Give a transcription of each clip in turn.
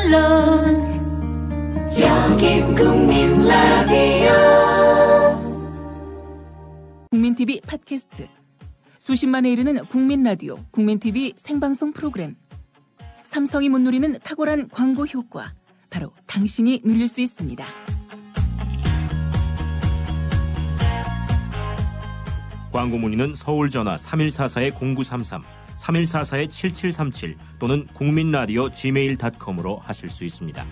물론 여긴 국민 라디오. 국민TV 팟캐스트, 수십만에 이르는 국민 라디오, 국민TV 생방송 프로그램. 삼성이 못 누리는 탁월한 광고 효과, 바로 당신이 누릴 수 있습니다. 광고 문의는 서울 전화 3144-0933, 3144-7737 또는 국민라디오 gmail.com으로 하실 수 있습니다.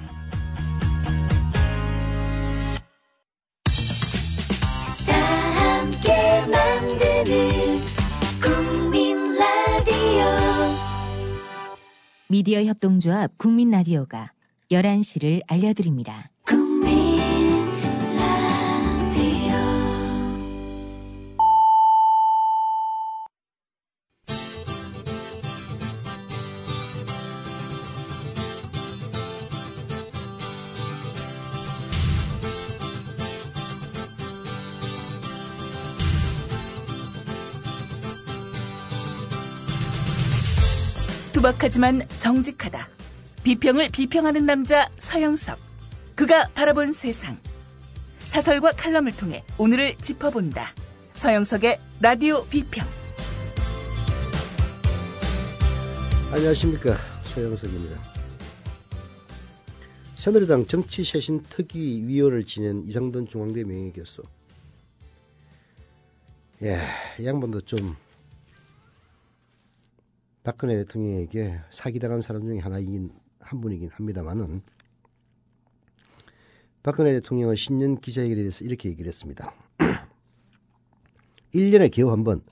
다 함께 만드는 국민 라디오. 미디어 협동조합 국민 라디오가 11시를 알려드립니다. 국민 라디오. 투박하지만 정직하다. 비평을 비평하는 남자 서영석. 그가 바라본 세상. 사설과 칼럼을 통해 오늘을 짚어본다. 서영석의 라디오 비평. 안녕하십니까, 서영석입니다. 새누리당 정치쇄신 특위위원을 지낸 이상돈 중앙대 명예교수. 이 양반도 좀 박근혜 대통령에게 사기당한 사람 중에 한 분이긴 합니다만은, 박근혜 대통령은 신년 기자회견에 대해서 이렇게 얘기를 했습니다. 1년에 겨우 한 번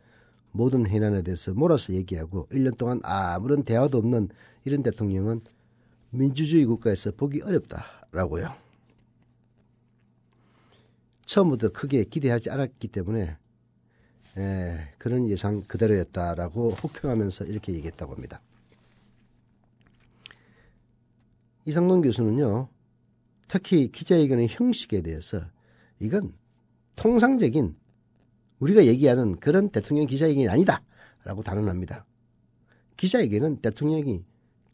모든 해난에 대해서 몰아서 얘기하고 1년 동안 아무런 대화도 없는 이런 대통령은 민주주의 국가에서 보기 어렵다라고요. 처음부터 크게 기대하지 않았기 때문에 그런 예상 그대로였다라고 혹평하면서 이렇게 얘기했다고 합니다. 이상돈 교수는요, 특히 기자회견의 형식에 대해서 이건 통상적인 우리가 얘기하는 그런 대통령 기자회견이 아니다 라고 단언합니다. 기자회견은 대통령이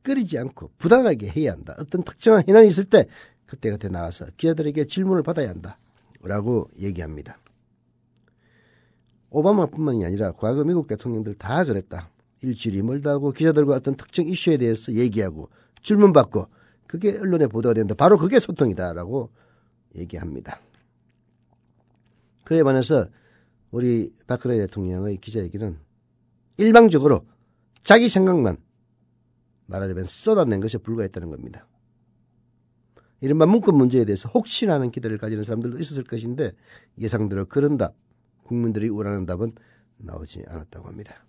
끓이지 않고 부당하게 해야 한다. 어떤 특정한 현안이 있을 때 그때 나와서 기자들에게 질문을 받아야 한다 라고 얘기합니다. 오바마뿐만이 아니라 과거 미국 대통령들 다 그랬다. 일주일이 멀다 하고 기자들과 어떤 특정 이슈에 대해서 얘기하고 질문받고 그게 언론에 보도가 된다. 바로 그게 소통이다라고 얘기합니다. 그에 반해서 우리 박근혜 대통령의 기자회견은 일방적으로 자기 생각만 말하자면 쏟아낸 것에 불과했다는 겁니다. 이른바 문건 문제에 대해서 혹시나 하는 기대를 가지는 사람들도 있었을 것인데 예상대로 그런 답, 국민들이 원하는 답은 나오지 않았다고 합니다.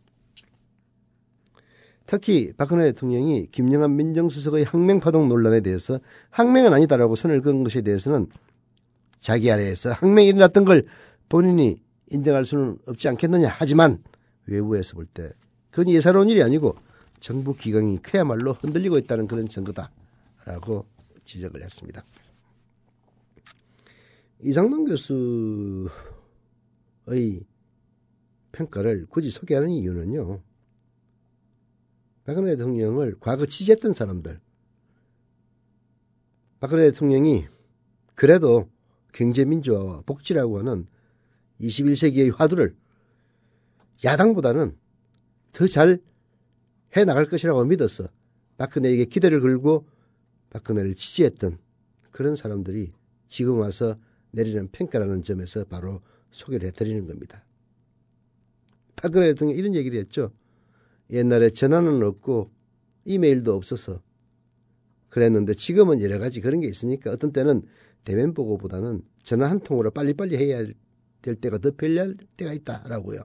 특히 박근혜 대통령이 김영한 민정수석의 항명파동 논란에 대해서 항명은 아니다라고 선을 그은 것에 대해서는 자기 아래에서 항명이 일어났던 걸 본인이 인정할 수는 없지 않겠느냐. 하지만 외부에서 볼 때 그건 예사로운 일이 아니고 정부 기강이 그야말로 흔들리고 있다는 그런 증거다라고 지적을 했습니다. 이상돈 교수의 평가를 굳이 소개하는 이유는요, 박근혜 대통령을 과거 지지했던 사람들, 박근혜 대통령이 그래도 경제민주화와 복지라고 하는 21세기의 화두를 야당보다는 더 잘 해나갈 것이라고 믿어서 박근혜에게 기대를 걸고 박근혜를 지지했던 그런 사람들이 지금 와서 내리는 평가라는 점에서 바로 소개를 해드리는 겁니다. 박근혜 대통령이 이런 얘기를 했죠. 옛날에 전화는 없고 이메일도 없어서 그랬는데 지금은 여러 가지 그런 게 있으니까 어떤 때는 대면 보고보다는 전화 한 통으로 빨리빨리 해야 될 때가 더 편리할 때가 있다라고요.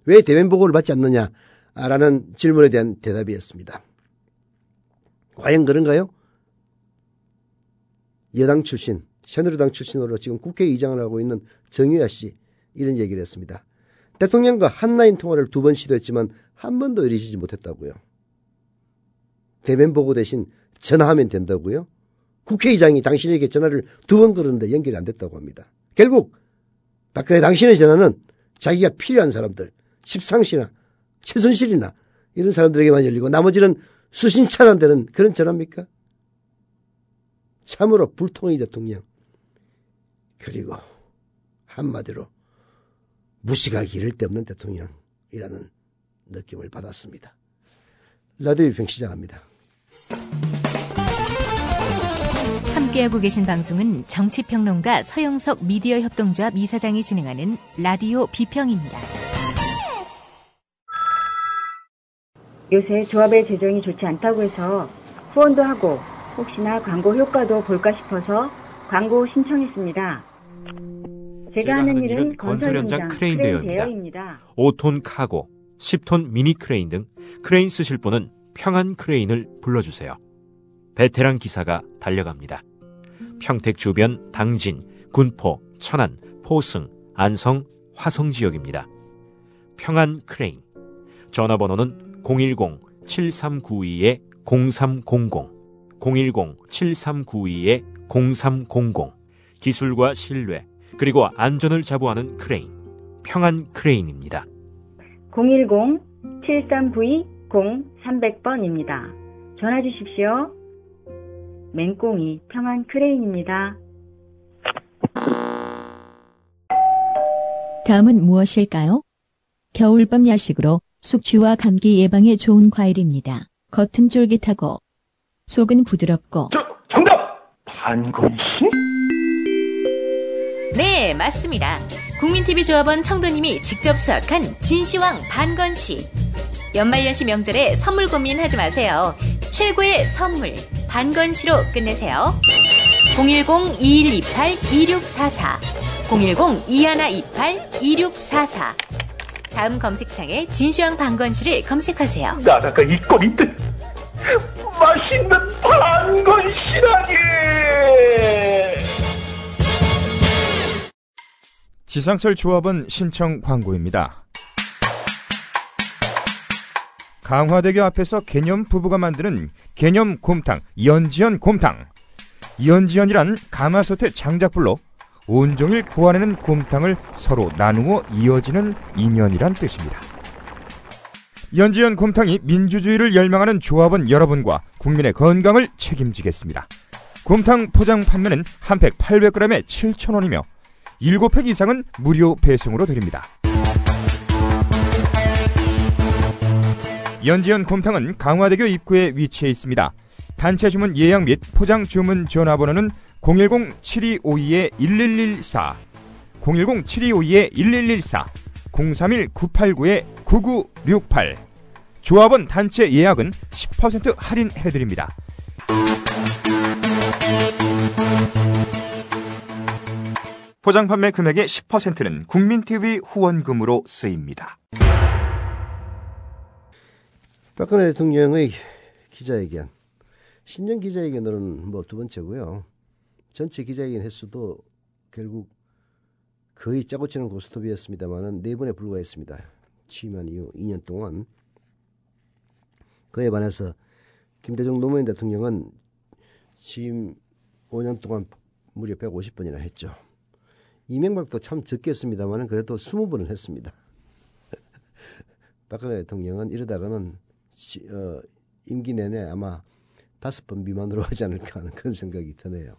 왜 대면 보고를 받지 않느냐라는 질문에 대한 대답이었습니다. 과연 그런가요? 여당 출신, 새누리당 출신으로 지금 국회의장을 하고 있는 정유아 씨 이런 얘기를 했습니다. 대통령과 한라인 통화를 2번 시도했지만 한 번도 이루어지지 못했다고요. 대면 보고 대신 전화하면 된다고요? 국회의장이 당신에게 전화를 2번 걸었는데 연결이 안 됐다고 합니다. 결국 박근혜 당신의 전화는 자기가 필요한 사람들, 십상시나 최순실이나 이런 사람들에게만 열리고 나머지는 수신 차단되는 그런 전화입니까? 참으로 불통의 대통령. 그리고 한마디로 무시가 기를 데 없는 대통령이라는 느낌을 받았습니다. 라디오 비평 시작합니다. 함께하고 계신 방송은 정치평론가 서영석 미디어 협동조합 이사장이 진행하는 라디오 비평입니다. 요새 조합의 재정이 좋지 않다고 해서 후원도 하고 혹시나 광고 효과도 볼까 싶어서 광고 신청했습니다. 제가 하는 일은 건설 현장 크레인 대여입니다. 5톤 카고, 10톤 미니 크레인 등 크레인 쓰실 분은 평안 크레인을 불러주세요. 베테랑 기사가 달려갑니다. 평택 주변 당진, 군포, 천안, 포승, 안성, 화성 지역입니다. 평안 크레인. 전화번호는 010-7392-0300, 010-7392-0300. 기술과 신뢰, 그리고 안전을 자부하는 크레인. 평안 크레인입니다. 010-7392-0300번입니다. 전화 주십시오. 맹꽁이 평안 크레인입니다. 다음은 무엇일까요? 겨울밤 야식으로 숙취와 감기 예방에 좋은 과일입니다. 겉은 쫄깃하고 속은 부드럽고. 정답! 반건신? 네, 맞습니다. 국민TV 조합원 청도님이 직접 수확한 진시황 반건시. 연말연시 명절에 선물 고민하지 마세요. 최고의 선물 반건시로 끝내세요. 010-2128-2644, 010-2128-2644. 다음 검색창에 진시황 반건시를 검색하세요. 나라가 있건 있든 맛있는 반건시라니. 지상철 조합원 신청 광고입니다. 강화대교 앞에서 개념 부부가 만드는 개념 곰탕, 연지연 곰탕. 연지연이란 가마솥의 장작불로 온종일 구워내는 곰탕을 서로 나누어 이어지는 인연이란 뜻입니다. 연지연 곰탕이 민주주의를 열망하는 조합원 여러분과 국민의 건강을 책임지겠습니다. 곰탕 포장 판매는 한 팩 800g에 7,000원이며 7팩 이상은 무료 배송으로 드립니다. 연지연 곰탕은 강화대교 입구에 위치해 있습니다. 단체 주문 예약 및 포장 주문 전화번호는 010-7252-1114, 010-7252-1114, 031-989-9968. 조합원 단체 예약은 10% 할인해드립니다. 포장 판매 금액의 10%는 국민TV 후원금으로 쓰입니다. 박근혜 대통령의 기자회견. 신년 기자회견으로는 두 번째고요. 전체 기자회견 횟수도 결국 거의 짜고 치는 고스톱이었습니다만은 4번에 불과했습니다. 취임한 이후 2년 동안. 그에 반해서 김대중 노무현 대통령은 취임 5년 동안 무려 150번이나 했죠. 이명박도 참 적게 했습니다만은 그래도 20번을 했습니다. 박근혜 대통령은 이러다가는 임기 내내 아마 5번 미만으로 하지 않을까 하는 그런 생각이 드네요.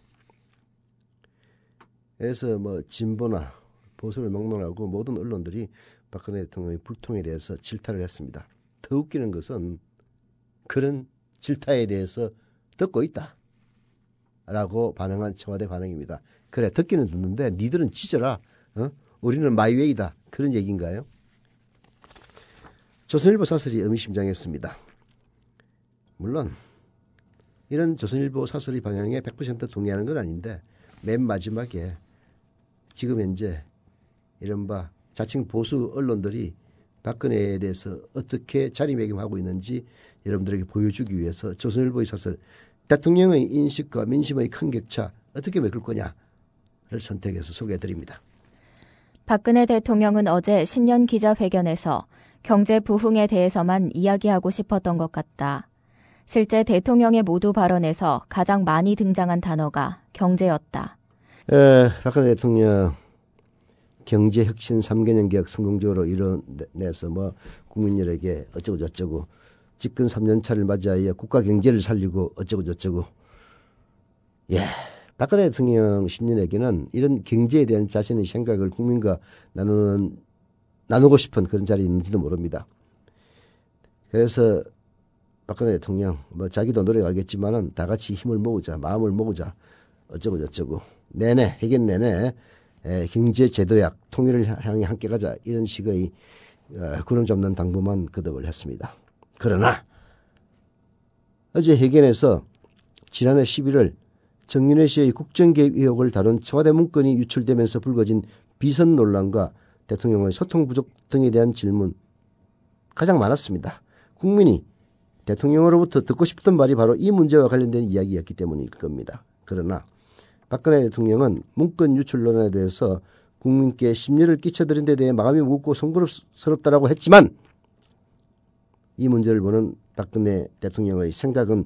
그래서 진보나 보수를 막론하고 모든 언론들이 박근혜 대통령의 불통에 대해서 질타를 했습니다. 더 웃기는 것은 그런 질타에 대해서 듣고 있다 라고 반응한 청와대 반응입니다. 그래, 듣기는 듣는데 니들은 찢어라. 우리는 마이웨이다. 그런 얘기인가요? 조선일보 사설이 의미심장했습니다. 물론 이런 조선일보 사설의 방향에 100% 동의하는 건 아닌데 맨 마지막에 지금 현재 이른바 자칭 보수 언론들이 박근혜에 대해서 어떻게 자리매김하고 있는지 여러분들에게 보여주기 위해서 조선일보의 사설, 대통령의 인식과 민심의 큰 격차 어떻게 메꿀 거냐를 선택해서 소개해드립니다. 박근혜 대통령은 어제 신년 기자회견에서 경제 부흥에 대해서만 이야기하고 싶었던 것 같다. 실제 대통령의 모두 발언에서 가장 많이 등장한 단어가 경제였다. 박근혜 대통령 경제혁신 3개년 계약 성공적으로 이뤄내서 국민들에게 어쩌고 저쩌고 집권 3년 차를 맞이하여 국가 경제를 살리고 어쩌고 저쩌고 예, 박근혜 대통령 10년에게는 이런 경제에 대한 자신의 생각을 국민과 나누고 싶은 그런 자리였는지도 모릅니다. 그래서 박근혜 대통령 자기도 노력하겠지만은 다 같이 힘을 모으자, 마음을 모으자, 어쩌고 저쩌고 해견 내내 경제 제도약 통일을 향해 함께 가자 이런 식의 구름 잡는 당부만 거듭을 했습니다. 그러나 어제 해견에서 지난해 11월 정윤회 씨의 국정개입 의혹을 다룬 청와대 문건이 유출되면서 불거진 비선 논란과 대통령의 소통 부족 등에 대한 질문 가장 많았습니다. 국민이 대통령으로부터 듣고 싶던 말이 바로 이 문제와 관련된 이야기였기 때문일 겁니다. 그러나 박근혜 대통령은 문건 유출 논란에 대해서 국민께 심려를 끼쳐드린 데 대해 마음이 무겁고 송구스럽다라고 했지만 이 문제를 보는 박근혜 대통령의 생각은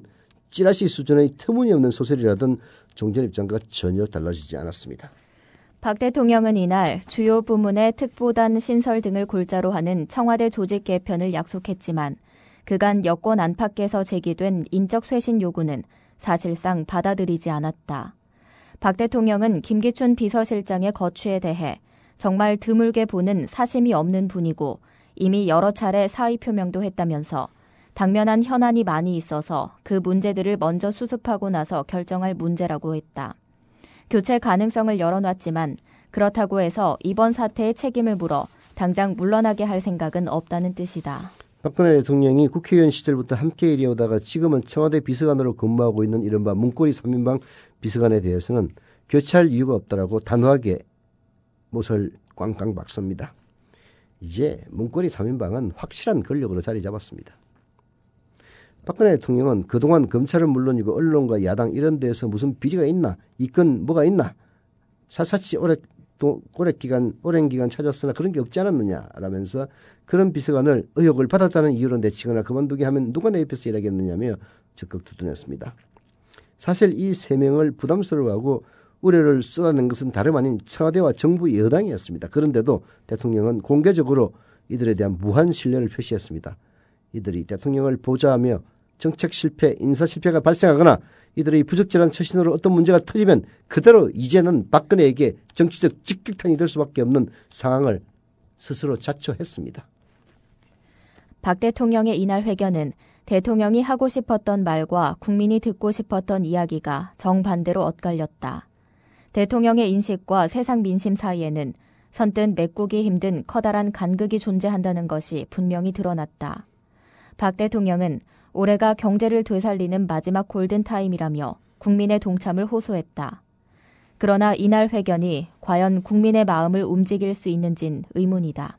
찌라시 수준의 터무니없는 소설이라던 종전 입장과 전혀 달라지지 않았습니다. 박 대통령은 이날 주요 부문의 특보단 신설 등을 골자로 하는 청와대 조직 개편을 약속했지만 그간 여권 안팎에서 제기된 인적 쇄신 요구는 사실상 받아들이지 않았다. 박 대통령은 김기춘 비서실장의 거취에 대해 정말 드물게 보는 사심이 없는 분이고 이미 여러 차례 사의 표명도 했다면서 당면한 현안이 많이 있어서 그 문제들을 먼저 수습하고 나서 결정할 문제라고 했다. 교체 가능성을 열어놨지만 그렇다고 해서 이번 사태의 책임을 물어 당장 물러나게 할 생각은 없다는 뜻이다. 박근혜 대통령이 국회의원 시절부터 함께 일해오다가 지금은 청와대 비서관으로 근무하고 있는 이른바 문고리 3인방 비서관에 대해서는 교체할 이유가 없다라고 단호하게 못을 꽝꽝 박습니다. 이제 문고리 3인방은 확실한 권력으로 자리 잡았습니다. 박근혜 대통령은 그동안 검찰은 물론이고 언론과 야당 이런 데에서 무슨 비리가 있나, 이건 뭐가 있나, 사사치 오랜 기간 찾았으나 그런 게 없지 않았느냐라면서 그런 비서관을 의혹을 받았다는 이유로 내치거나 그만두게 하면 누가 내 옆에서 일하겠느냐며 적극 두둔했습니다. 사실 이 세 명을 부담스러워하고 우려를 쏟아낸 것은 다름 아닌 청와대와 정부 여당이었습니다. 그런데도 대통령은 공개적으로 이들에 대한 무한 신뢰를 표시했습니다. 이들이 대통령을 보좌하며 정책 실패, 인사 실패가 발생하거나 이들의 부적절한 처신으로 어떤 문제가 터지면 그대로 이제는 박근혜에게 정치적 직격탄이 될 수밖에 없는 상황을 스스로 자초했습니다. 박 대통령의 이날 회견은 대통령이 하고 싶었던 말과 국민이 듣고 싶었던 이야기가 정반대로 엇갈렸다. 대통령의 인식과 세상 민심 사이에는 선뜻 메꾸기 힘든 커다란 간극이 존재한다는 것이 분명히 드러났다. 박 대통령은 올해가 경제를 되살리는 마지막 골든타임이라며 국민의 동참을 호소했다. 그러나 이날 회견이 과연 국민의 마음을 움직일 수 있는진 의문이다.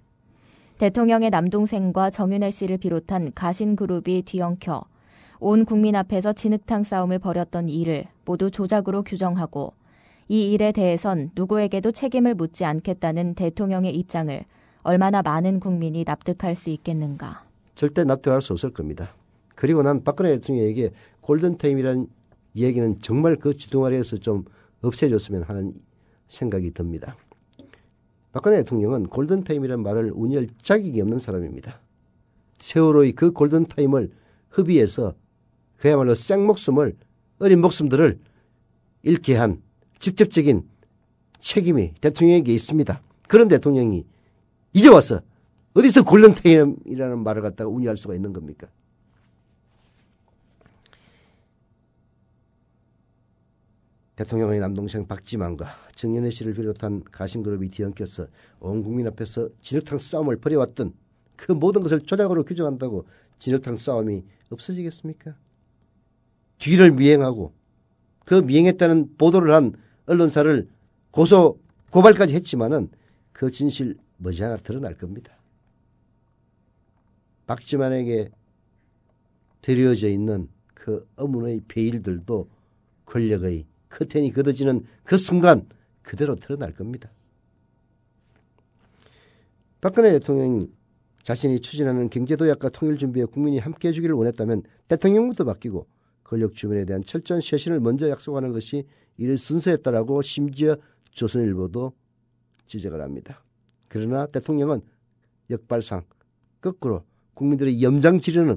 대통령의 남동생과 정윤회 씨를 비롯한 가신그룹이 뒤엉켜 온 국민 앞에서 진흙탕 싸움을 벌였던 일을 모두 조작으로 규정하고 이 일에 대해선 누구에게도 책임을 묻지 않겠다는 대통령의 입장을 얼마나 많은 국민이 납득할 수 있겠는가. 절대 납득할 수 없을 겁니다. 그리고 난 박근혜 대통령에게 골든타임이라는 얘기는 정말 그 주둥아리에서 좀 없애줬으면 하는 생각이 듭니다. 박근혜 대통령은 골든타임이라는 말을 운이할 자격이 없는 사람입니다. 세월호의 그 골든타임을 허비해서 그야말로 생목숨을, 어린 목숨들을 잃게 한 직접적인 책임이 대통령에게 있습니다. 그런 대통령이 이제 와서 어디서 골든타임이라는 말을 갖다가 운이할 수가 있는 겁니까? 대통령의 남동생 박지만과 정윤회 씨를 비롯한 가신그룹이 뒤엉켜서 온 국민 앞에서 진흙탕 싸움을 벌여왔던 그 모든 것을 조작으로 규정한다고 진흙탕 싸움이 없어지겠습니까? 뒤를 미행하고 그 미행했다는 보도를 한 언론사를 고발까지 했지만은 그 진실 머지않아 드러날 겁니다. 박지만에게 드려져 있는 그 어문의 베일들도 권력의 커튼이 걷어지는 그 순간 그대로 드러날 겁니다. 박근혜 대통령이 자신이 추진하는 경제도약과 통일준비에 국민이 함께 해주기를 원했다면 대통령부터 바뀌고 권력 주변에 대한 철저한 쇄신을 먼저 약속하는 것이 이를 순서였다라고 심지어 조선일보도 지적을 합니다. 그러나 대통령은 역발상 거꾸로 국민들의 염장 지르는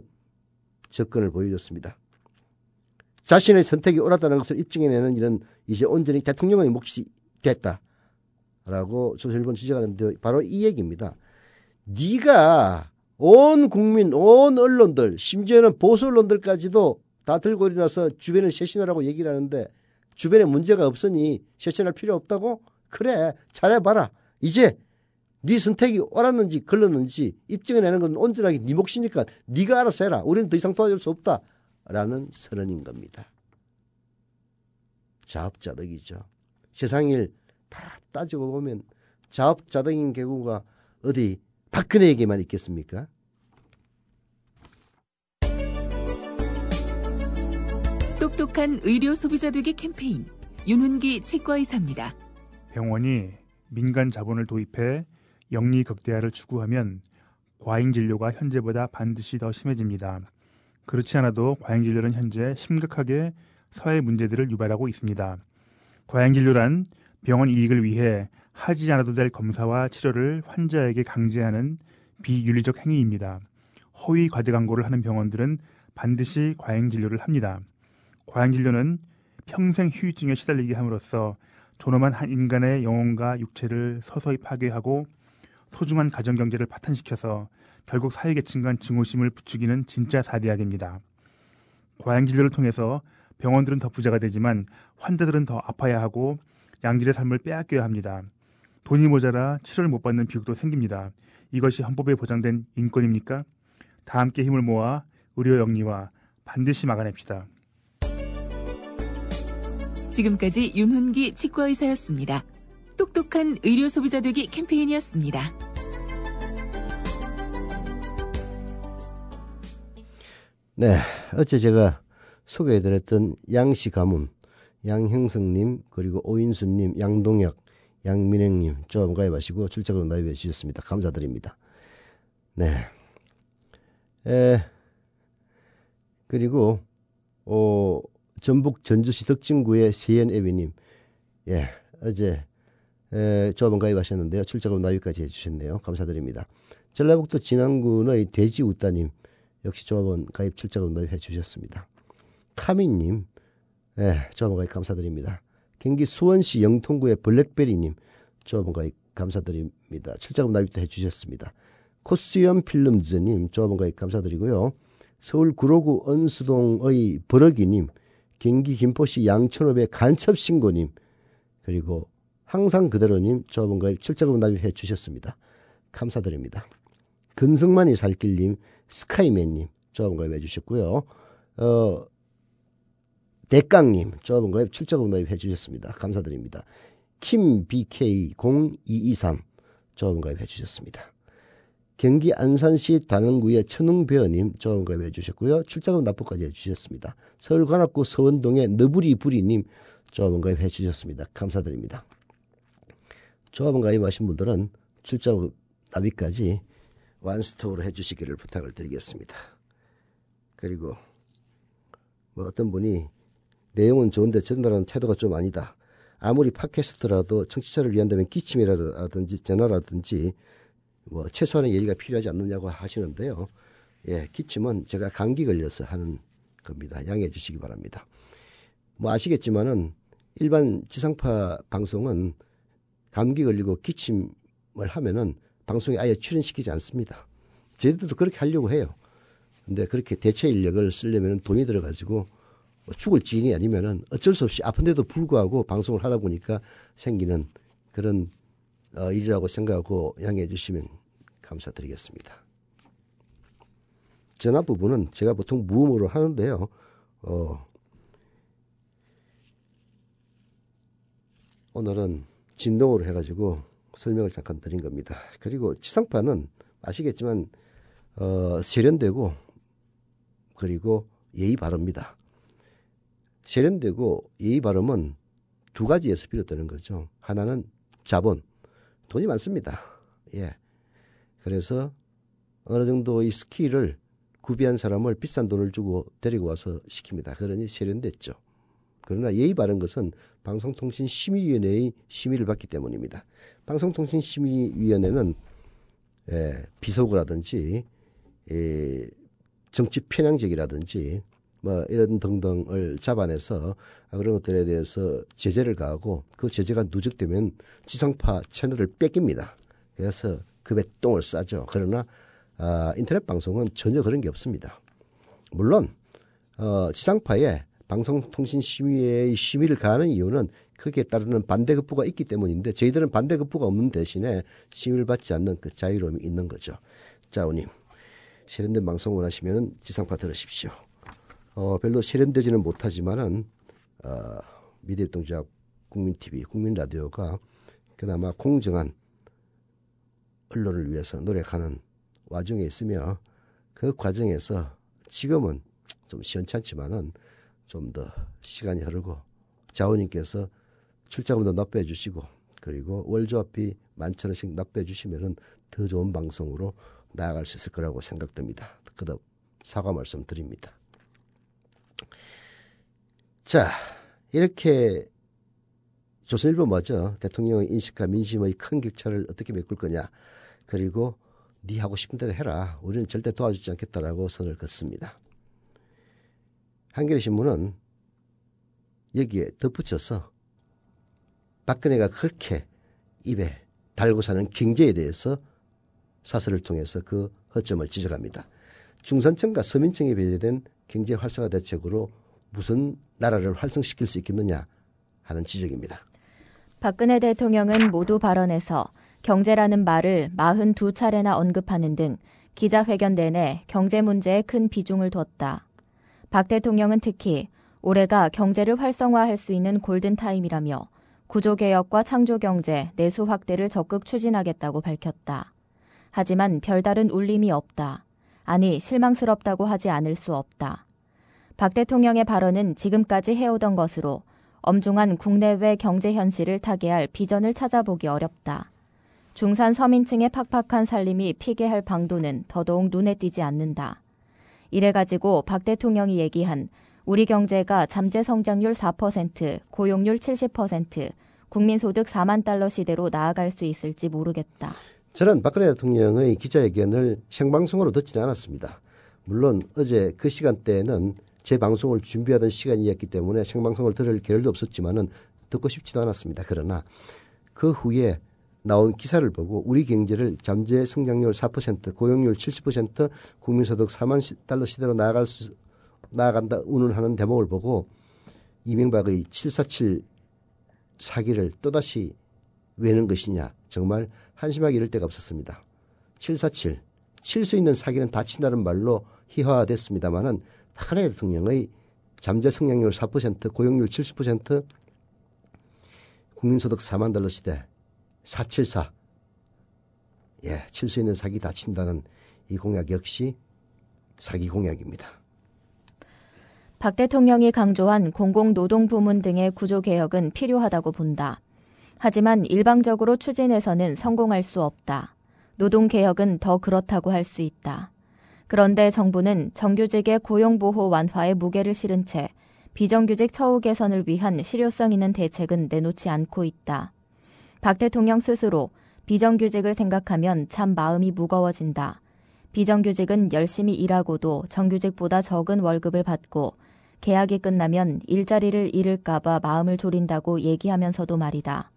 접근을 보여줬습니다. 자신의 선택이 옳았다는 것을 입증해내는 일은 이제 온전히 대통령의 몫이 됐다라고 조선일보는 지적하는데 바로 이 얘기입니다. 네가 온 국민, 온 언론들, 심지어는 보수 언론들까지도 다 들고 일어나서 주변을 쇄신하라고 얘기를 하는데 주변에 문제가 없으니 쇄신할 필요 없다고? 그래, 잘해봐라. 이제 네 선택이 옳았는지 걸렀는지 입증해내는 건 온전하게 네 몫이니까 네가 알아서 해라. 우리는 더 이상 도와줄 수 없다라는 선언인 겁니다. 자업자득이죠. 세상 일 다 따지고 보면 자업자득인 경우가 어디 박근혜에게만 있겠습니까? 똑똑한 의료 소비자 되기 캠페인 윤훈기 치과의사입니다. 병원이 민간 자본을 도입해 영리 극대화를 추구하면 과잉 진료가 현재보다 반드시 더 심해집니다. 그렇지 않아도 과잉 진료는 현재 심각하게 사회 문제들을 유발하고 있습니다. 과잉 진료란 병원 이익을 위해 하지 않아도 될 검사와 치료를 환자에게 강제하는 비윤리적 행위입니다. 허위 과대 광고를 하는 병원들은 반드시 과잉 진료를 합니다. 과잉 진료는 평생 후유증에 시달리게 함으로써 존엄한 한 인간의 영혼과 육체를 서서히 파괴하고 소중한 가정경제를 파탄시켜서 결국 사회계층 간 증오심을 부추기는 진짜 사대악입니다. 과잉 진료를 통해서 병원들은 더 부자가 되지만 환자들은 더 아파야 하고 양질의 삶을 빼앗겨야 합니다. 돈이 모자라 치료를 못 받는 비극도 생깁니다. 이것이 헌법에 보장된 인권입니까? 다 함께 힘을 모아 의료 영리화 반드시 막아냅시다. 지금까지 윤훈기 치과의사였습니다. 똑똑한 의료 소비자 되기 캠페인이었습니다. 네, 어제 제가 소개해드렸던 양씨 가문, 양형성님, 그리고 오인수님, 양동혁, 양민행님 좀 가입하시고 출자금 나입해 주셨습니다. 감사드립니다. 네. 그리고 전북 전주시 덕진구의 세연애비님, 예, 어제 조합원 가입하셨는데요. 출자금 나입까지 해주셨네요. 감사드립니다. 전라북도 진안군의 돼지우따님 역시 조합원 가입 출자금 나입해 주셨습니다. 카미님, 예, 조합원 가입 감사드립니다. 경기 수원시 영통구의 블랙베리님 조합원 가입 감사드립니다. 출자금 나입도 해주셨습니다. 코스염 필름즈님 조합원 가입 감사드리고요. 서울 구로구 언수동의 버럭이님, 경기 김포시 양천읍의 간첩신고님, 그리고 항상 그대로님 조합원 가입 출자금 납입해 주셨습니다. 감사드립니다. 근성만이 살길님, 스카이맨님 조합원 가입해 주셨고요. 대깡님 조합원 가입 출자금 납입해 주셨습니다. 감사드립니다. 김BK0223 조합원 가입해 주셨습니다. 경기 안산시 단원구의 천웅배어님 조합원 가입해 주셨고요. 출자금 납부까지 해주셨습니다. 서울관악구 서원동의 너부리부리님 조합원 가입해 주셨습니다. 감사드립니다. 조합원 가입하신 분들은 출자금 납입까지 완스톱으로 해주시기를 부탁을 드리겠습니다. 그리고 뭐 어떤 분이 내용은 좋은데 전달하는 태도가 좀 아니다. 아무리 팟캐스트라도 청취자를 위한다면 기침이라든지 전화라든지 뭐 최소한의 예의가 필요하지 않느냐고 하시는데요. 예, 기침은 제가 감기 걸려서 하는 겁니다. 양해해 주시기 바랍니다. 뭐 아시겠지만은 일반 지상파 방송은 감기 걸리고 기침을 하면은 방송에 아예 출연시키지 않습니다. 저희들도 그렇게 하려고 해요. 근데 그렇게 대체 인력을 쓰려면 돈이 들어가지고 죽을 지인이 아니면은 어쩔 수 없이 아픈데도 불구하고 방송을 하다 보니까 생기는 그런 일이라고 생각하고 양해해 주시면 감사드리겠습니다. 전화 부분은 제가 보통 무음으로 하는데요. 오늘은 진동으로 해가지고 설명을 잠깐 드린 겁니다. 그리고 지상파는 아시겠지만 세련되고 그리고 예의 바릅니다. 세련되고 예의 바름은 두 가지에서 비롯되는 거죠. 하나는 자본, 돈이 많습니다. 예. 그래서 어느 정도의 스킬을 구비한 사람을 비싼 돈을 주고 데리고 와서 시킵니다. 그러니 세련됐죠. 그러나 예의 바른 것은 방송통신심의위원회의 심의를 받기 때문입니다. 방송통신심의위원회는 비속어라든지 정치 편향적이라든지 뭐 이런 등등을 잡아내서 그런 것들에 대해서 제재를 가하고 그 제재가 누적되면 지상파 채널을 뺏깁니다. 그래서 급에 똥을 싸죠. 그러나 인터넷 방송은 전혀 그런 게 없습니다. 물론 지상파에 방송통신심의회의 심의를 가하는 이유는 거기에 따르는 반대급부가 있기 때문인데 저희들은 반대급부가 없는 대신에 심의를 받지 않는 그 자유로움이 있는 거죠. 자, 우님 세련된 방송 원하시면 지상파 들으십시오. 별로 세련되지는 못하지만은 미래협동조합 국민TV, 국민라디오가 그나마 공정한 언론을 위해서 노력하는 와중에 있으며 그 과정에서 지금은 좀 시원찮지만은 좀 더 시간이 흐르고 자원님께서 출자금도 납부해 주시고 그리고 월조합비 11,000원씩 납부해 주시면은 더 좋은 방송으로 나아갈 수 있을 거라고 생각됩니다. 거듭 사과 말씀 드립니다. 자, 이렇게 조선일보 먼저 대통령의 인식과 민심의 큰 격차를 어떻게 메꿀 거냐. 그리고 네 하고 싶은 대로 해라. 우리는 절대 도와주지 않겠다라고 선을 긋습니다. 한겨레신문은 여기에 덧붙여서 박근혜가 그렇게 입에 달고 사는 경제에 대해서 사설을 통해서 그 허점을 지적합니다. 중산층과 서민층에 배제된 경제 활성화 대책으로 무슨 나라를 활성시킬 수 있겠느냐 하는 지적입니다. 박근혜 대통령은 모두 발언에서 경제라는 말을 42차례나 언급하는 등 기자회견 내내 경제 문제에 큰 비중을 뒀다. 박 대통령은 특히 올해가 경제를 활성화할 수 있는 골든타임이라며 구조개혁과 창조경제, 내수 확대를 적극 추진하겠다고 밝혔다. 하지만 별다른 울림이 없다. 아니, 실망스럽다고 하지 않을 수 없다. 박 대통령의 발언은 지금까지 해오던 것으로 엄중한 국내외 경제 현실을 타개할 비전을 찾아보기 어렵다. 중산 서민층의 팍팍한 살림이 피게할 방도는 더더욱 눈에 띄지 않는다. 이래가지고 박 대통령이 얘기한 우리 경제가 잠재 성장률 4%, 고용률 70%, 국민소득 4만 달러 시대로 나아갈 수 있을지 모르겠다. 저는 박근혜 대통령의 기자회견을 생방송으로 듣지는 않았습니다. 물론 어제 그 시간대에는 제 방송을 준비하던 시간이었기 때문에 생방송을 들을 겨를도 없었지만은 듣고 싶지도 않았습니다. 그러나 그 후에 나온 기사를 보고 우리 경제를 잠재 성장률 4%, 고용률 70%, 국민소득 4만 달러 시대로 나아간다 운운하는 대목을 보고 이명박의 747 사기를 또다시 외는 것이냐 정말 한심하게 이럴 데가 없었습니다. 747, 칠 수 있는 사기는 다친다는 말로 희화화됐습니다마는 박근혜 대통령의 잠재 성장률 4%, 고용률 70%, 국민소득 4만 달러 시대 474, 칠 수 있는 사기 다친다는 이 공약 역시 사기 공약입니다. 박 대통령이 강조한 공공노동부문 등의 구조개혁은 필요하다고 본다. 하지만 일방적으로 추진해서는 성공할 수 없다. 노동개혁은 더 그렇다고 할 수 있다. 그런데 정부는 정규직의 고용보호 완화에 무게를 실은 채 비정규직 처우 개선을 위한 실효성 있는 대책은 내놓지 않고 있다. 박 대통령 스스로 비정규직을 생각하면 참 마음이 무거워진다. 비정규직은 열심히 일하고도 정규직보다 적은 월급을 받고 계약이 끝나면 일자리를 잃을까봐 마음을 졸인다고 얘기하면서도 말이다.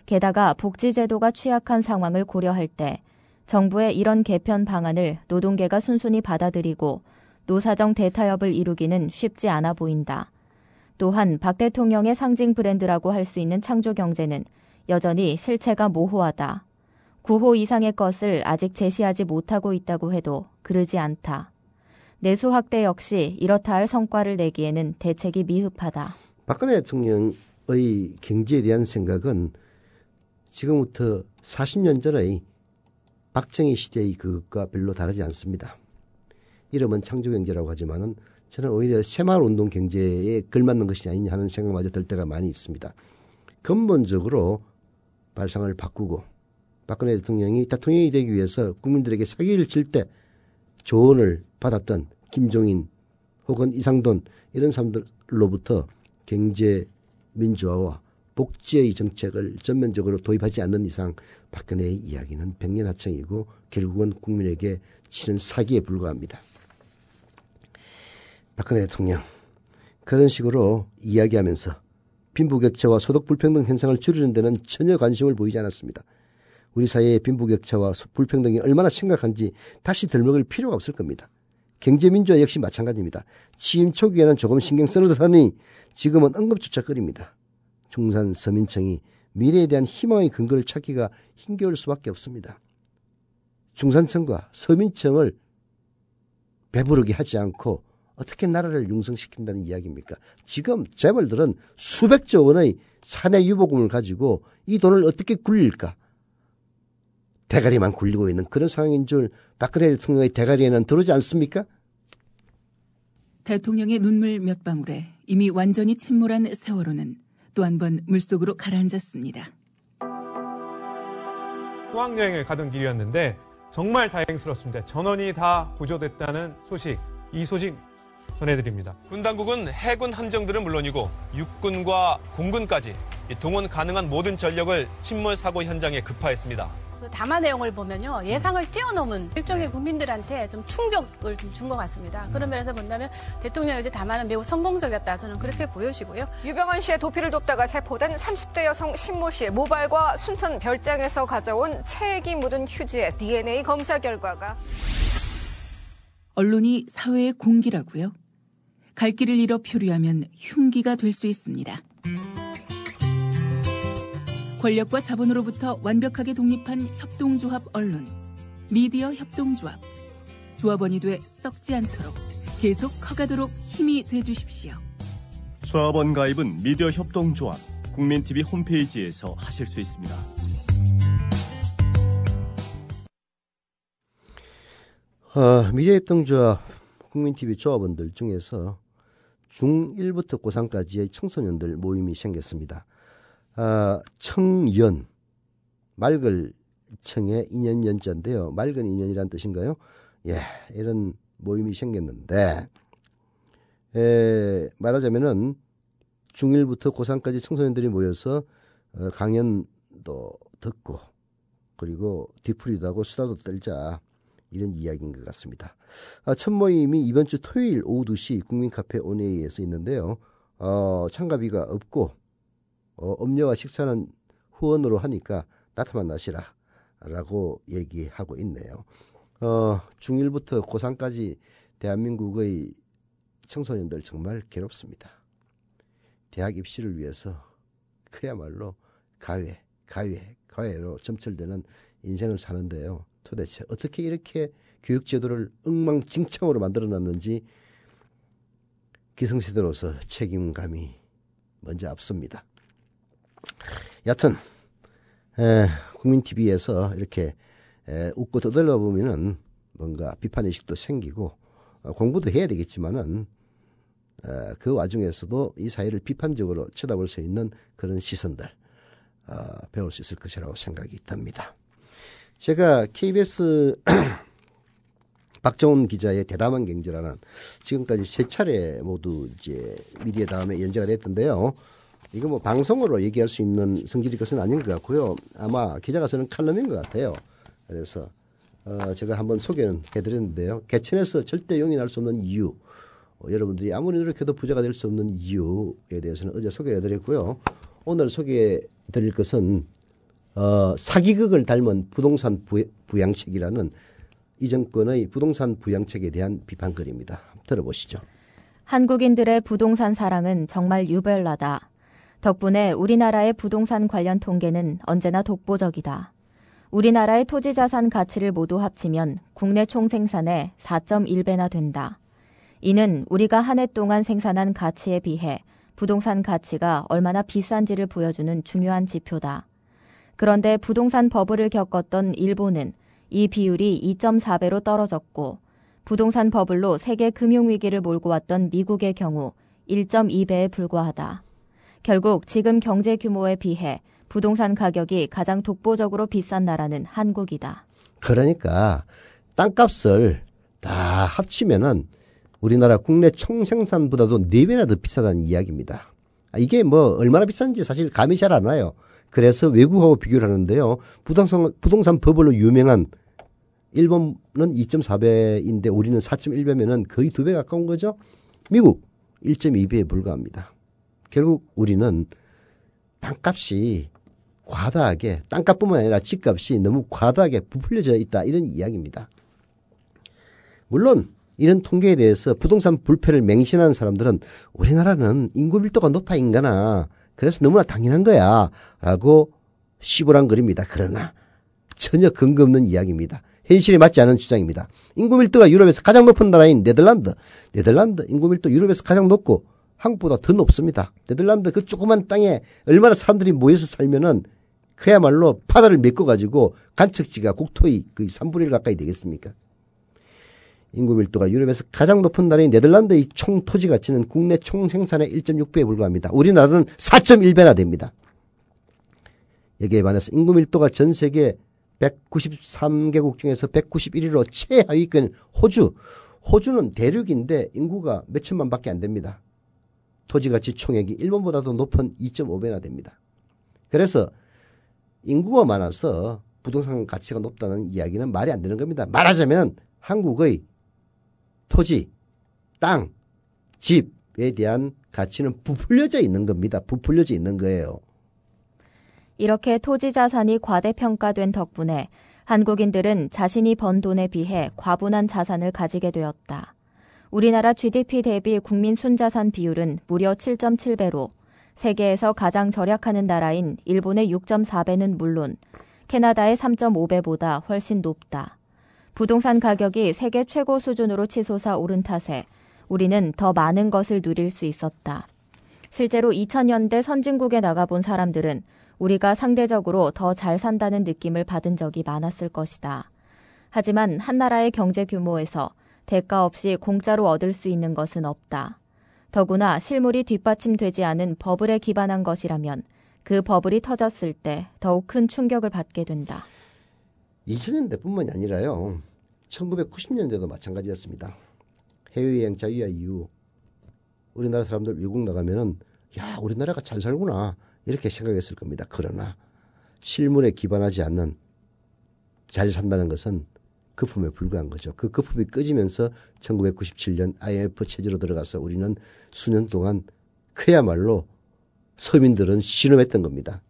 게다가 복지제도가 취약한 상황을 고려할 때 정부의 이런 개편 방안을 노동계가 순순히 받아들이고 노사정 대타협을 이루기는 쉽지 않아 보인다. 또한 박 대통령의 상징 브랜드라고 할 수 있는 창조경제는 여전히 실체가 모호하다. 9호 이상의 것을 아직 제시하지 못하고 있다고 해도 그르지 않다. 내수 확대 역시 이렇다 할 성과를 내기에는 대책이 미흡하다. 박근혜 대통령의 경제에 대한 생각은 지금부터 40년 전의 박정희 시대의 그것과 별로 다르지 않습니다. 이름은 창조경제라고 하지만은 저는 오히려 새마을운동 경제에 걸맞는 것이 아니냐 하는 생각마저 들 때가 많이 있습니다. 근본적으로 발상을 바꾸고 박근혜 대통령이 대통령이 되기 위해서 국민들에게 사기를 칠 때 조언을 받았던 김종인 혹은 이상돈 이런 사람들로부터 경제 민주화와 복지의 정책을 전면적으로 도입하지 않는 이상 박근혜의 이야기는 백년하청이고 결국은 국민에게 치는 사기에 불과합니다. 박근혜 대통령 그런 식으로 이야기하면서 빈부격차와 소득 불평등 현상을 줄이는 데는 전혀 관심을 보이지 않았습니다. 우리 사회의 빈부격차와 불평등이 얼마나 심각한지 다시 들먹을 필요가 없을 겁니다. 경제민주화 역시 마찬가지입니다. 취임 초기에는 조금 신경 쓰는 듯하니 지금은 언급조차거립니다. 중산 서민층이 미래에 대한 희망의 근거를 찾기가 힘겨울 수밖에 없습니다. 중산층과 서민층을 배부르게 하지 않고 어떻게 나라를 융성시킨다는 이야기입니까? 지금 재벌들은 수백조 원의 사내 유보금을 가지고 이 돈을 어떻게 굴릴까? 대가리만 굴리고 있는 그런 상황인 줄 박근혜 대통령의 대가리에는 들어오지 않습니까? 대통령의 눈물 몇 방울에 이미 완전히 침몰한 세월호는 또 한 번 물속으로 가라앉았습니다. 수학여행을 가던 길이었는데 정말 다행스럽습니다. 전원이 다 구조됐다는 소식, 이 소식 전해드립니다. 군 당국은 해군 함정들은 물론이고 육군과 공군까지 동원 가능한 모든 전력을 침몰 사고 현장에 급파했습니다. 그 담화 내용을 보면요, 예상을 뛰어넘은 일종의 국민들한테 좀 충격을 좀 준 것 같습니다. 그런 면에서 본다면 대통령 어제 담화는 매우 성공적이었다, 저는 그렇게 보여지고요. 유병헌 씨의 도피를 돕다가 체포된 30대 여성 신모 씨의 모발과 순천 별장에서 가져온 체액이 묻은 휴지의 DNA 검사 결과가 언론이 사회의 공기라고요? 갈 길을 잃어 표류하면 흉기가 될 수 있습니다. 권력과 자본으로부터 완벽하게 독립한 협동조합 언론, 미디어 협동조합. 조합원이 돼 썩지 않도록 계속 커가도록 힘이 돼주십시오. 조합원 가입은 미디어 협동조합, 국민TV 홈페이지에서 하실 수 있습니다. 미디어 협동조합, 국민TV 조합원들 중에서 중1부터 고3까지의 청소년들 모임이 생겼습니다. 청연, 맑을 청의 인연연자인데요. 맑은 인연이란 뜻인가요? 예, 이런 모임이 생겼는데, 말하자면은 중1부터 고3까지 청소년들이 모여서 강연도 듣고, 그리고 뒤풀이도 하고 수다도 떨자, 이런 이야기인 것 같습니다. 첫 모임이 이번 주 토요일 오후 2시 국민카페 온웨이에서 있는데요. 참가비가 없고, 음료와 식사는 후원으로 하니까 따뜻한 나시라 라고 얘기하고 있네요. 중1부터 고3까지 대한민국의 청소년들 정말 괴롭습니다. 대학 입시를 위해서 그야말로 가회로 점철되는 인생을 사는데요. 도대체 어떻게 이렇게 교육제도를 엉망진창으로 만들어놨는지 기성세대로서 책임감이 먼저 앞섭니다. 여튼 국민TV에서 이렇게 웃고 떠들어 보면은 뭔가 비판의식도 생기고 공부도 해야 되겠지만은 그 와중에서도 이 사회를 비판적으로 쳐다볼 수 있는 그런 시선들 배울 수 있을 것이라고 생각이 듭니다. 제가 KBS 박정훈 기자의 대담한 경제라는 지금까지 3차례 모두 이제 미디어 다음에 연재가 됐던데요. 이거 뭐 방송으로 얘기할 수 있는 성질의 것은 아닌 것 같고요. 아마 기자가 쓰는 칼럼인 것 같아요. 그래서 제가 한번 소개는 해드렸는데요. 개천에서 절대 용인할 수 없는 이유, 여러분들이 아무리 노력해도 부자가 될 수 없는 이유에 대해서는 어제 소개를 해드렸고요. 오늘 소개해드릴 것은 사기극을 닮은 부동산 부양책이라는 이 정권의 부동산 부양책에 대한 비판글입니다. 들어보시죠. 한국인들의 부동산 사랑은 정말 유별나다. 덕분에 우리나라의 부동산 관련 통계는 언제나 독보적이다. 우리나라의 토지 자산 가치를 모두 합치면 국내 총 생산의 4.1배나 된다. 이는 우리가 한 해 동안 생산한 가치에 비해 부동산 가치가 얼마나 비싼지를 보여주는 중요한 지표다. 그런데 부동산 버블을 겪었던 일본은 이 비율이 2.4배로 떨어졌고 부동산 버블로 세계 금융위기를 몰고 왔던 미국의 경우 1.2배에 불과하다. 결국 지금 경제 규모에 비해 부동산 가격이 가장 독보적으로 비싼 나라는 한국이다. 그러니까 땅값을 다 합치면은 우리나라 국내 총생산보다도 4배나 더 비싸다는 이야기입니다. 이게 뭐 얼마나 비싼지 사실 감이 잘 안 와요. 그래서 외국하고 비교를 하는데요. 부동산 버블로 유명한 일본은 2.4배인데 우리는 4.1배면은 거의 2배 가까운 거죠. 미국 1.2배에 불과합니다. 결국 우리는 땅값이 과다하게, 땅값뿐만 아니라 집값이 너무 과다하게 부풀려져 있다, 이런 이야기입니다. 물론 이런 통계에 대해서 부동산 불패를 맹신하는 사람들은 우리나라는 인구 밀도가 높아 인간아, 그래서 너무나 당연한 거야 라고 시부랑거립니다. 그러나 전혀 근거 없는 이야기입니다. 현실에 맞지 않은 주장입니다. 인구 밀도가 유럽에서 가장 높은 나라인 네덜란드 인구 밀도 유럽에서 가장 높고 한국보다 더 높습니다. 네덜란드 그 조그만 땅에 얼마나 사람들이 모여서 살면은 그야말로 바다를 메꿔가지고 간척지가 국토의 거의 3분의 1 가까이 되겠습니까? 인구 밀도가 유럽에서 가장 높은 나라인 네덜란드의 총 토지 가치는 국내 총 생산의 1.6배에 불과합니다. 우리나라는 4.1배나 됩니다. 여기에 반해서 인구 밀도가 전 세계 193개국 중에서 191위로 최하위권 호주는 대륙인데 인구가 몇천만 밖에 안 됩니다. 토지가치 총액이 일본보다도 높은 2.5배나 됩니다. 그래서 인구가 많아서 부동산 가치가 높다는 이야기는 말이 안 되는 겁니다. 말하자면 한국의 토지, 땅, 집에 대한 가치는 부풀려져 있는 겁니다. 부풀려져 있는 거예요. 이렇게 토지 자산이 과대평가된 덕분에 한국인들은 자신이 번 돈에 비해 과분한 자산을 가지게 되었다. 우리나라 GDP 대비 국민 순자산 비율은 무려 7.7배로 세계에서 가장 절약하는 나라인 일본의 6.4배는 물론 캐나다의 3.5배보다 훨씬 높다. 부동산 가격이 세계 최고 수준으로 치솟아 오른 탓에 우리는 더 많은 것을 누릴 수 있었다. 실제로 2000년대 선진국에 나가본 사람들은 우리가 상대적으로 더 잘 산다는 느낌을 받은 적이 많았을 것이다. 하지만 한 나라의 경제 규모에서 대가 없이 공짜로 얻을 수 있는 것은 없다. 더구나 실물이 뒷받침되지 않은 버블에 기반한 것이라면 그 버블이 터졌을 때 더욱 큰 충격을 받게 된다. 2000년대뿐만이 아니라요. 1990년대도 마찬가지였습니다. 해외여행 자유화 이후 우리나라 사람들 외국 나가면은 야, 우리나라가 잘 살구나 이렇게 생각했을 겁니다. 그러나 실물에 기반하지 않는 잘 산다는 것은 거품에 불과한 거죠. 그 거품이 꺼지면서 1997년 IMF 체제로 들어가서 우리는 수년 동안 그야말로 서민들은 신음했던 겁니다.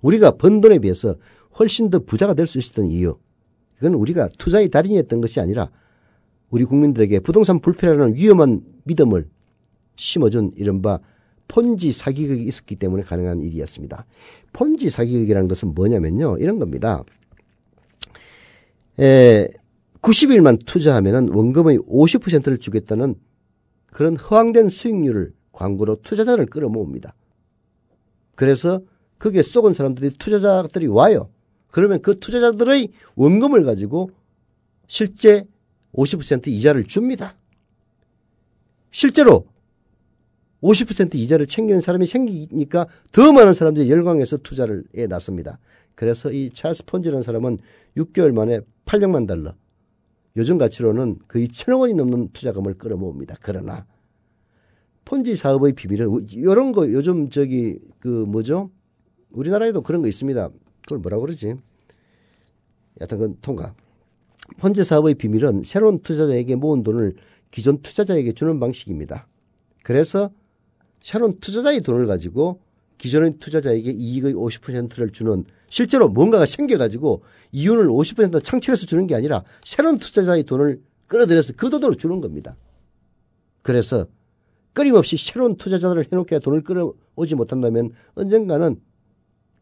우리가 번 돈에 비해서 훨씬 더 부자가 될 수 있었던 이유, 이건 우리가 투자의 달인이었던 것이 아니라 우리 국민들에게 부동산 불패라는 위험한 믿음을 심어준 이른바 폰지 사기극이 있었기 때문에 가능한 일이었습니다. 폰지 사기극이라는 것은 뭐냐면요, 이런 겁니다. 90일만 투자하면 원금의 50%를 주겠다는 그런 허황된 수익률을 광고로 투자자를 끌어모읍니다. 그래서 거기에 쏘은 사람들이 투자자들이 와요. 그러면 그 투자자들의 원금을 가지고 실제 50% 이자를 줍니다. 실제로 50% 이자를 챙기는 사람이 생기니까 더 많은 사람들이 열광해서 투자를 해 나섭니다. 그래서 이 찰스 폰지라는 사람은 6개월 만에 $800만, 요즘 가치로는 거의 1,000억 원이 넘는 투자금을 끌어모읍니다. 그러나 폰지 사업의 비밀은 이런 거 요즘 우리나라에도 그런 거 있습니다. 그걸 뭐라고 그러지? 여하튼 그건 통과. 폰지 사업의 비밀은 새로운 투자자에게 모은 돈을 기존 투자자에게 주는 방식입니다. 그래서 새로운 투자자의 돈을 가지고 기존의 투자자에게 이익의 50%를 주는, 실제로 뭔가가 생겨가지고 이윤을 50% 창출해서 주는 게 아니라 새로운 투자자의 돈을 끌어들여서 그 돈으로 주는 겁니다. 그래서 끊임없이 새로운 투자자들을 해놓게 돈을 끌어오지 못한다면 언젠가는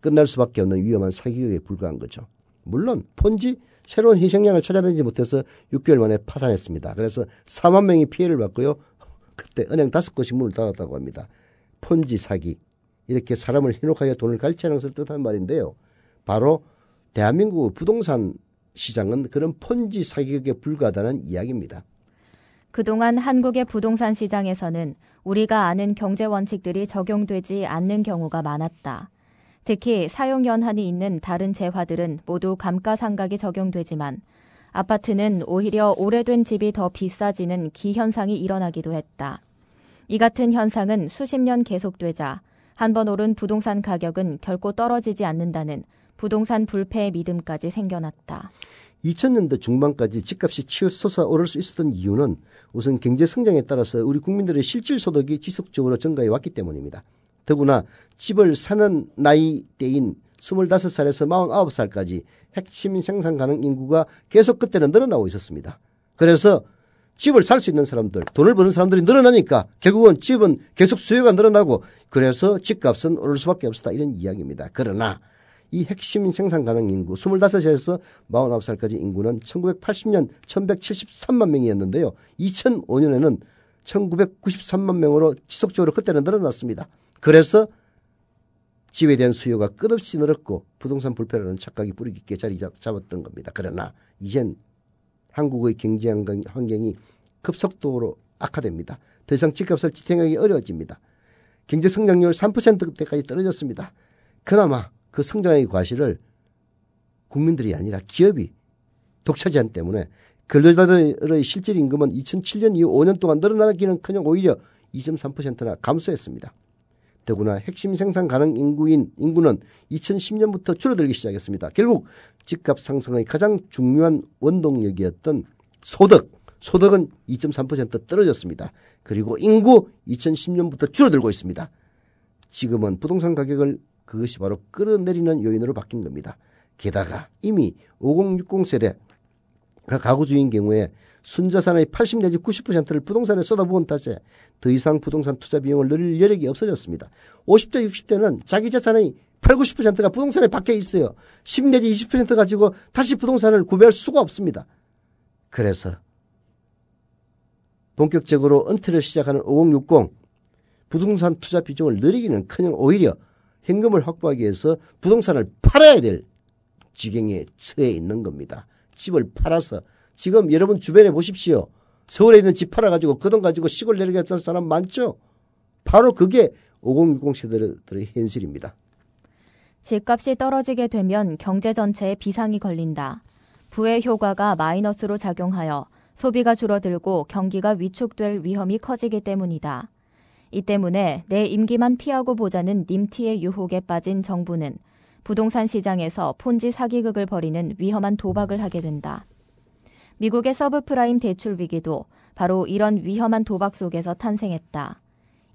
끝날 수밖에 없는 위험한 사기극에 불과한 거죠. 물론 폰지 새로운 희생양을 찾아내지 못해서 6개월 만에 파산했습니다. 그래서 4만 명이 피해를 받고요. 그때 은행 5곳이 문을 닫았다고 합니다. 폰지 사기, 이렇게 사람을 현혹하게 돈을 갈취하는 것을 뜻하는 말인데요. 바로 대한민국 부동산 시장은 그런 폰지 사기극에 불과하다는 이야기입니다. 그동안 한국의 부동산 시장에서는 우리가 아는 경제 원칙들이 적용되지 않는 경우가 많았다. 특히 사용연한이 있는 다른 재화들은 모두 감가상각이 적용되지만 아파트는 오히려 오래된 집이 더 비싸지는 기현상이 일어나기도 했다. 이 같은 현상은 수십 년 계속되자 한번 오른 부동산 가격은 결코 떨어지지 않는다는 부동산 불패의 믿음까지 생겨났다. 2000년대 중반까지 집값이 치솟아 오를 수 있었던 이유는 우선 경제 성장에 따라서 우리 국민들의 실질 소득이 지속적으로 증가해 왔기 때문입니다. 더구나 집을 사는 나이대인 25살에서 49살까지 핵심 생산 가능 인구가 계속 그때는 늘어나고 있었습니다. 그래서 집을 살 수 있는 사람들, 돈을 버는 사람들이 늘어나니까 결국은 집은 계속 수요가 늘어나고 그래서 집값은 오를 수밖에 없었다 이런 이야기입니다. 그러나 이 핵심 생산 가능 인구 25에서 49살까지 인구는 1980년 1173만 명이었는데요. 2005년에는 1993만 명으로 지속적으로 그때는 늘어났습니다. 그래서 집에 대한 수요가 끝없이 늘었고 부동산 불패라는 착각이 뿌리 깊게 자리 잡았던 겁니다. 그러나 이젠 한국의 경제 환경이 급속도로 악화됩니다. 더 이상 집값을 지탱하기 어려워집니다. 경제 성장률 3%대까지 떨어졌습니다. 그나마 그 성장의 과실을 국민들이 아니라 기업이 독차지한 때문에 근로자들의 실질 임금은 2007년 이후 5년 동안 늘어나기는커녕 오히려 2.3%나 감소했습니다. 더구나 핵심 생산 가능 인구는 2010년부터 줄어들기 시작했습니다. 결국 집값 상승의 가장 중요한 원동력이었던 소득은 2.3% 떨어졌습니다. 그리고 인구 2010년부터 줄어들고 있습니다. 지금은 부동산 가격을 그것이 바로 끌어내리는 요인으로 바뀐 겁니다. 게다가 이미 5060 세대가 가구주인 경우에 순자산의 80 내지 90%를 부동산에 쏟아부은 탓에 더 이상 부동산 투자 비용을 늘릴 여력이 없어졌습니다. 50대 60대는 자기 자산의 8, 90%가 부동산에 박혀 있어요. 10 내지 20% 가지고 다시 부동산을 구매할 수가 없습니다. 그래서 본격적으로 은퇴를 시작하는 5060 부동산 투자 비중을 늘리기는커녕 오히려 현금을 확보하기 위해서 부동산을 팔아야 될 지경에 처해 있는 겁니다. 집을 팔아서 지금 여러분 주변에 보십시오. 서울에 있는 집 팔아가지고 그 돈 가지고 시골 내려갔던 사람 많죠. 바로 그게 5060 세대들의 현실입니다. 집값이 떨어지게 되면 경제 전체에 비상이 걸린다. 부의 효과가 마이너스로 작용하여 소비가 줄어들고 경기가 위축될 위험이 커지기 때문이다. 이 때문에 내 임기만 피하고 보자는 님티의 유혹에 빠진 정부는 부동산 시장에서 폰지 사기극을 벌이는 위험한 도박을 하게 된다. 미국의 서브프라임 대출 위기도 바로 이런 위험한 도박 속에서 탄생했다.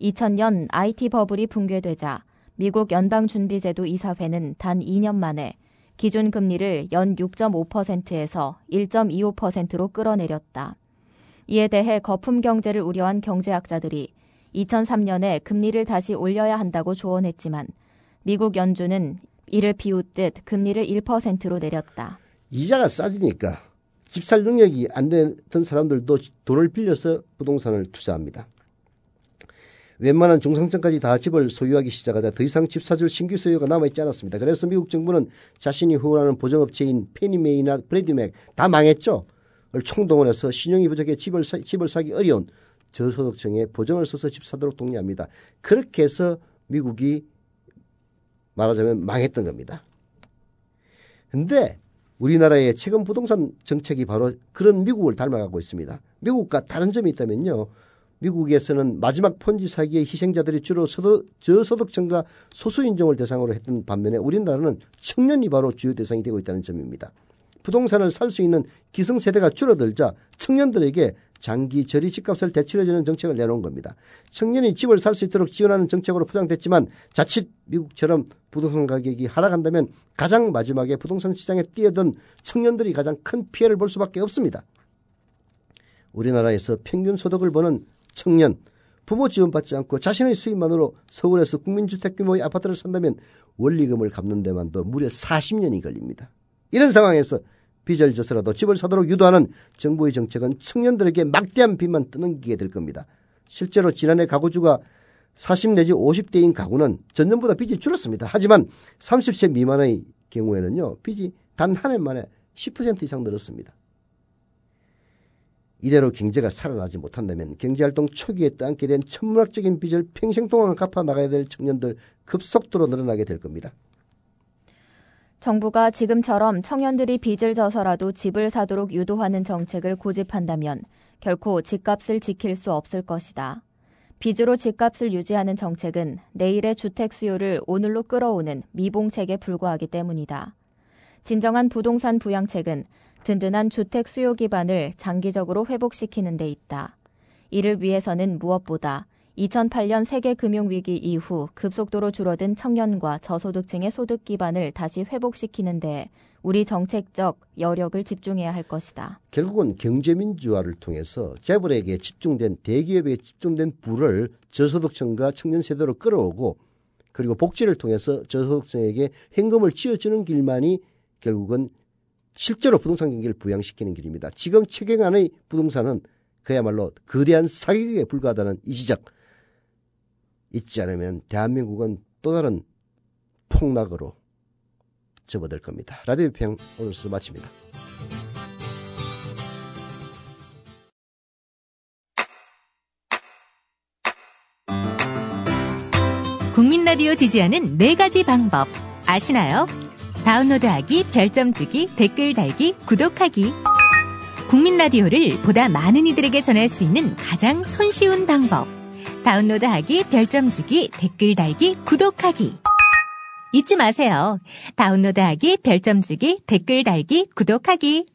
2000년 IT 버블이 붕괴되자 미국 연방준비제도 이사회는 단 2년 만에 기준금리를 연 6.5%에서 1.25%로 끌어내렸다. 이에 대해 거품 경제를 우려한 경제학자들이 2003년에 금리를 다시 올려야 한다고 조언했지만 미국 연준은 이를 비웃듯 금리를 1%로 내렸다. 이자가 싸지니까 집 살 능력이 안 되던 사람들도 돈을 빌려서 부동산을 투자합니다. 웬만한 중상층까지 다 집을 소유하기 시작하다 더 이상 집 사줄 신규 소유가 남아있지 않았습니다. 그래서 미국 정부는 자신이 후원하는 보증업체인 페니메이나 브래디맥 다 망했죠. 총동원해서 신용이 부족해 집을 사기 어려운 저소득층에 보증을 써서 집 사도록 독려합니다. 그렇게 해서 미국이 말하자면 망했던 겁니다. 그런데 우리나라의 최근 부동산 정책이 바로 그런 미국을 닮아가고 있습니다. 미국과 다른 점이 있다면요. 미국에서는 마지막 폰지 사기의 희생자들이 주로 저소득층과 소수인종을 대상으로 했던 반면에 우리나라는 청년이 바로 주요 대상이 되고 있다는 점입니다. 부동산을 살 수 있는 기성세대가 줄어들자 청년들에게 장기 저리 집값을 대출해주는 정책을 내놓은 겁니다. 청년이 집을 살 수 있도록 지원하는 정책으로 포장됐지만 자칫 미국처럼 부동산 가격이 하락한다면 가장 마지막에 부동산 시장에 뛰어든 청년들이 가장 큰 피해를 볼 수밖에 없습니다. 우리나라에서 평균 소득을 버는 청년, 부모 지원받지 않고 자신의 수입만으로 서울에서 국민주택 규모의 아파트를 산다면 원리금을 갚는 데만도 무려 40년이 걸립니다. 이런 상황에서 빚을 져서라도 집을 사도록 유도하는 정부의 정책은 청년들에게 막대한 빚만 떠넘기게 될 겁니다. 실제로 지난해 가구주가 40 내지 50대인 가구는 전년보다 빚이 줄었습니다. 하지만 30세 미만의 경우에는요, 빚이 단 한 해 만에 10% 이상 늘었습니다. 이대로 경제가 살아나지 못한다면 경제활동 초기에 떠안게 된 천문학적인 빚을 평생 동안 갚아 나가야 될 청년들 급속도로 늘어나게 될 겁니다. 정부가 지금처럼 청년들이 빚을 져서라도 집을 사도록 유도하는 정책을 고집한다면 결코 집값을 지킬 수 없을 것이다. 빚으로 집값을 유지하는 정책은 내일의 주택 수요를 오늘로 끌어오는 미봉책에 불과하기 때문이다. 진정한 부동산 부양책은 든든한 주택 수요 기반을 장기적으로 회복시키는 데 있다. 이를 위해서는 무엇보다 2008년 세계 금융위기 이후 급속도로 줄어든 청년과 저소득층의 소득 기반을 다시 회복시키는 데 우리 정책적 여력을 집중해야 할 것이다. 결국은 경제민주화를 통해서 재벌에게 집중된 대기업에 집중된 부를 저소득층과 청년 세대로 끌어오고 그리고 복지를 통해서 저소득층에게 현금을 쥐어주는 길만이 결국은 실제로 부동산 경기를 부양시키는 길입니다. 지금 최경환의 부동산은 그야말로 거대한 사기극에 불과하다는 이 지적 잊지 않으면 대한민국은 또 다른 폭락으로 접어들 겁니다. 라디오 평 오늘 수로 마칩니다. 국민 라디오 지지하는 4가지 방법 아시나요? 다운로드하기, 별점 주기, 댓글 달기, 구독하기. 국민 라디오를 보다 많은 이들에게 전할 수 있는 가장 손쉬운 방법. 다운로드하기, 별점 주기, 댓글 달기, 구독하기. 잊지 마세요. 다운로드하기, 별점 주기, 댓글 달기, 구독하기.